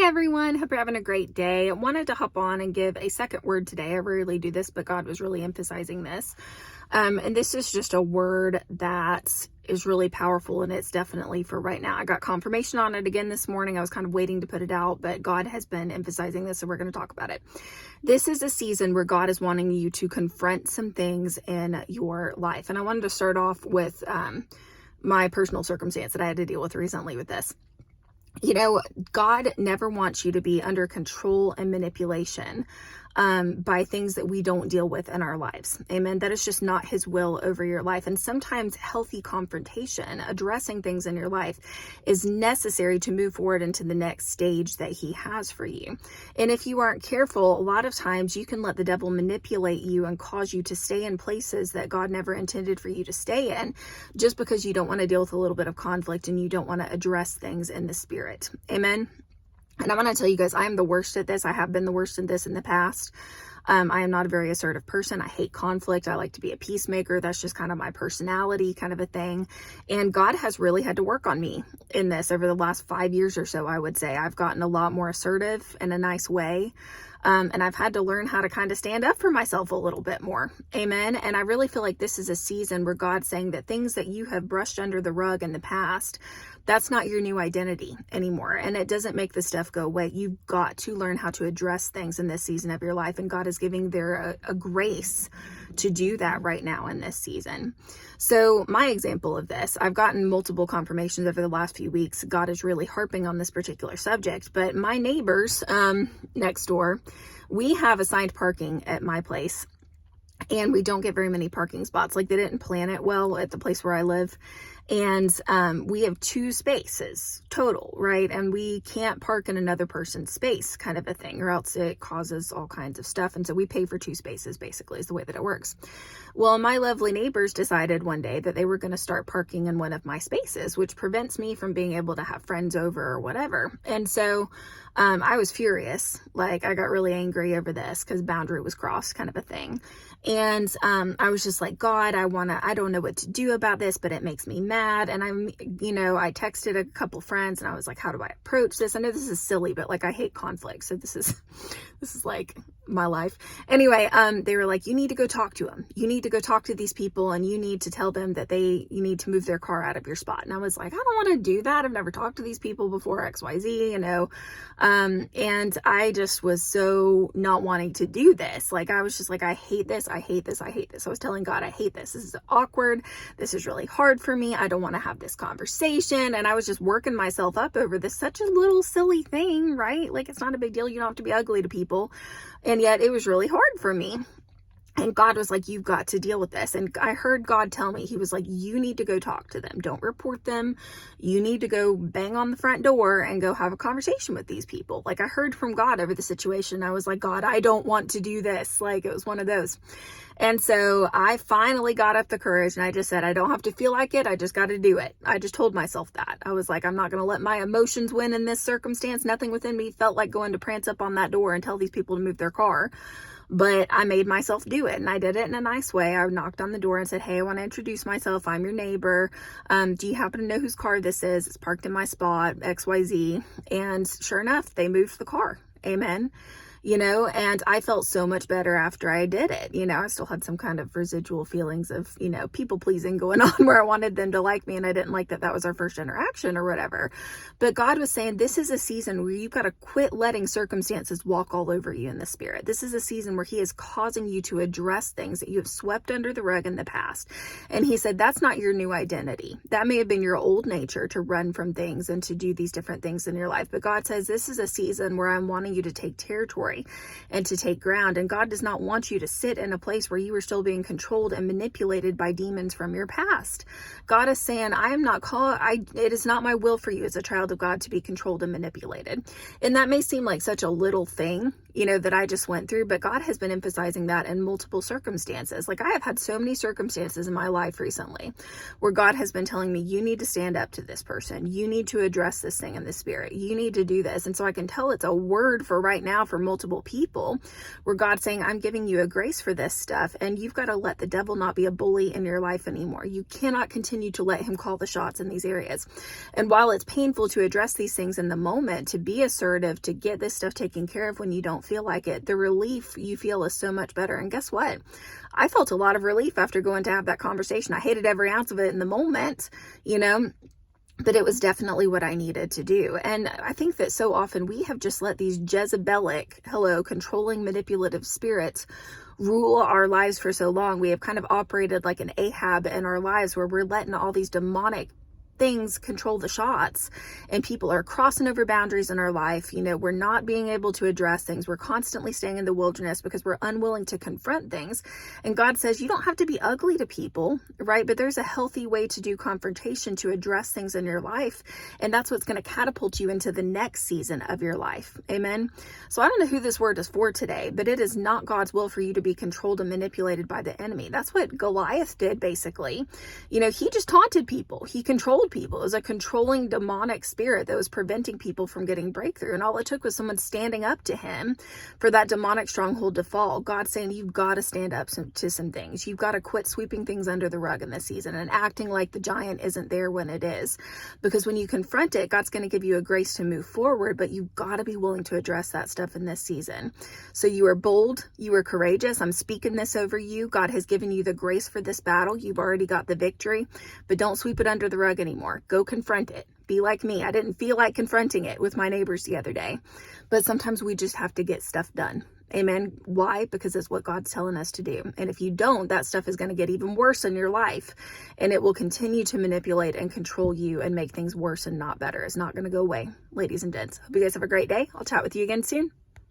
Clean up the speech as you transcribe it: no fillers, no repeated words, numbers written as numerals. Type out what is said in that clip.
Hey everyone, hope you're having a great day. I wanted to hop on and give a second word today. I rarely do this, but God was really emphasizing this. And this is just a word that is really powerful, and it's definitely for right now. I got confirmation on it again this morning. I was kind of waiting to put it out, but God has been emphasizing this, so we're going to talk about it. This is a season where God is wanting you to confront some things in your life. And I wanted to start off with my personal circumstance that I had to deal with recently with this. You know, God never wants you to be under control and manipulation by things that we don't deal with in our lives. Amen. That is just not his will over your life. And sometimes healthy confrontation, addressing things in your life, is necessary to move forward into the next stage that he has for you. And if you aren't careful, a lot of times you can let the devil manipulate you and cause you to stay in places that God never intended for you to stay in, just because you don't want to deal with a little bit of conflict and you don't want to address things in the spirit. Amen. And I'm going to tell you guys, I am the worst at this. I have been the worst in this in the past. I am not a very assertive person. I hate conflict. I like to be a peacemaker. That's just kind of my personality, kind of a thing. And God has really had to work on me in this over the last 5 years or so, I would say. I've gotten a lot more assertive in a nice way. And I've had to learn how to kind of stand up for myself a little bit more. Amen. And I really feel like this is a season where God's saying that things that you have brushed under the rug in the past, that's not your new identity anymore. And it doesn't make the stuff go away. You've got to learn how to address things in this season of your life. And God is giving there a grace to do that right now in this season. So my example of this, I've gotten multiple confirmations over the last few weeks. God is really harping on this particular subject, but my neighbors next door, we have assigned parking at my place, and we don't get very many parking spots. Like, they didn't plan it well at the place where I live. And we have 2 spaces total, right? And we can't park in another person's space, kind of a thing, or else it causes all kinds of stuff. And so we pay for 2 spaces, basically, is the way that it works. Well, my lovely neighbors decided one day that they were going to start parking in one of my spaces, which prevents me from being able to have friends over or whatever. And so I was furious. Like, I got really angry over this because boundary was crossed, kind of a thing. And I was just like, God, I don't know what to do about this, but it makes me mad. And I texted a couple friends and I was like, how do I approach this? I know this is silly, but like, I hate conflict. So this is like my life. Anyway, they were like, you need to go talk to them. You need to go talk to these people, and you need to tell them that you need to move their car out of your spot. And I was like, I don't want to do that. I've never talked to these people before, XYZ, and I just was so not wanting to do this. Like, I was just like, I hate this. I hate this. I hate this. I was telling God, I hate this. This is awkward. This is really hard for me. I don't want to have this conversation. And I was just working myself up over this, such a little silly thing, right? Like, it's not a big deal. You don't have to be ugly to people. And yet it was really hard for me. And God was like, you've got to deal with this. And I heard God tell me, he was like, you need to go talk to them. Don't report them. You need to go bang on the front door and go have a conversation with these people. Like, I heard from God over the situation. I was like, God, I don't want to do this. Like, it was one of those. And so I finally got up the courage, and I just said, I don't have to feel like it. I just got to do it. I just told myself that. I was like, I'm not going to let my emotions win in this circumstance. Nothing within me felt like going to prance up on that door and tell these people to move their car. But I made myself do it, and I did it in a nice way. I knocked on the door and said, hey, I want to introduce myself. I'm your neighbor. Do you happen to know whose car this is? It's parked in my spot, XYZ. And sure enough, they moved the car. Amen. And I felt so much better after I did it. I still had some kind of residual feelings of, people pleasing going on, where I wanted them to like me, and I didn't like that was our first interaction or whatever. But God was saying, this is a season where you've got to quit letting circumstances walk all over you in the spirit. This is a season where he is causing you to address things that you have swept under the rug in the past. And he said, that's not your new identity. That may have been your old nature to run from things and to do these different things in your life. But God says, this is a season where I'm wanting you to take territory and to take ground. And God does not want you to sit in a place where you are still being controlled and manipulated by demons from your past. God is saying, it is not my will for you as a child of God to be controlled and manipulated. And that may seem like such a little thing, that I just went through, but God has been emphasizing that in multiple circumstances. Like, I have had so many circumstances in my life recently where God has been telling me, you need to stand up to this person. You need to address this thing in the spirit. You need to do this. And so I can tell it's a word for right now for multiple multiple people, where God's saying, I'm giving you a grace for this stuff, and you've got to let the devil not be a bully in your life anymore. You cannot continue to let him call the shots in these areas. And while it's painful to address these things in the moment, to be assertive, to get this stuff taken care of when you don't feel like it, the relief you feel is so much better. And guess what? I felt a lot of relief after going to have that conversation. I hated every ounce of it in the moment, but it was definitely what I needed to do. And I think that so often we have just let these Jezebelic, controlling, manipulative spirits rule our lives for so long. We have kind of operated like an Ahab in our lives, where we're letting all these demonic things control the shots, and people are crossing over boundaries in our life. We're not being able to address things. We're constantly staying in the wilderness because we're unwilling to confront things. And God says you don't have to be ugly to people, right? But there's a healthy way to do confrontation, to address things in your life. And that's what's going to catapult you into the next season of your life. Amen. So I don't know who this word is for today, but it is not God's will for you to be controlled and manipulated by the enemy. That's what Goliath did, basically. He just taunted people. He controlled people. It was a controlling demonic spirit that was preventing people from getting breakthrough. And all it took was someone standing up to him for that demonic stronghold to fall. God's saying you've got to stand up to some things. You've got to quit sweeping things under the rug in this season and acting like the giant isn't there when it is. Because when you confront it, God's going to give you a grace to move forward, but you've got to be willing to address that stuff in this season. So you are bold. You are courageous. I'm speaking this over you. God has given you the grace for this battle. You've already got the victory, but don't sweep it under the rug anymore. Go confront it. Be like me. I didn't feel like confronting it with my neighbors the other day, but sometimes we just have to get stuff done. Amen. Why? Because it's what God's telling us to do. And if you don't, that stuff is going to get even worse in your life, and it will continue to manipulate and control you and make things worse and not better. It's not going to go away, ladies and gents. Hope you guys have a great day. I'll chat with you again soon.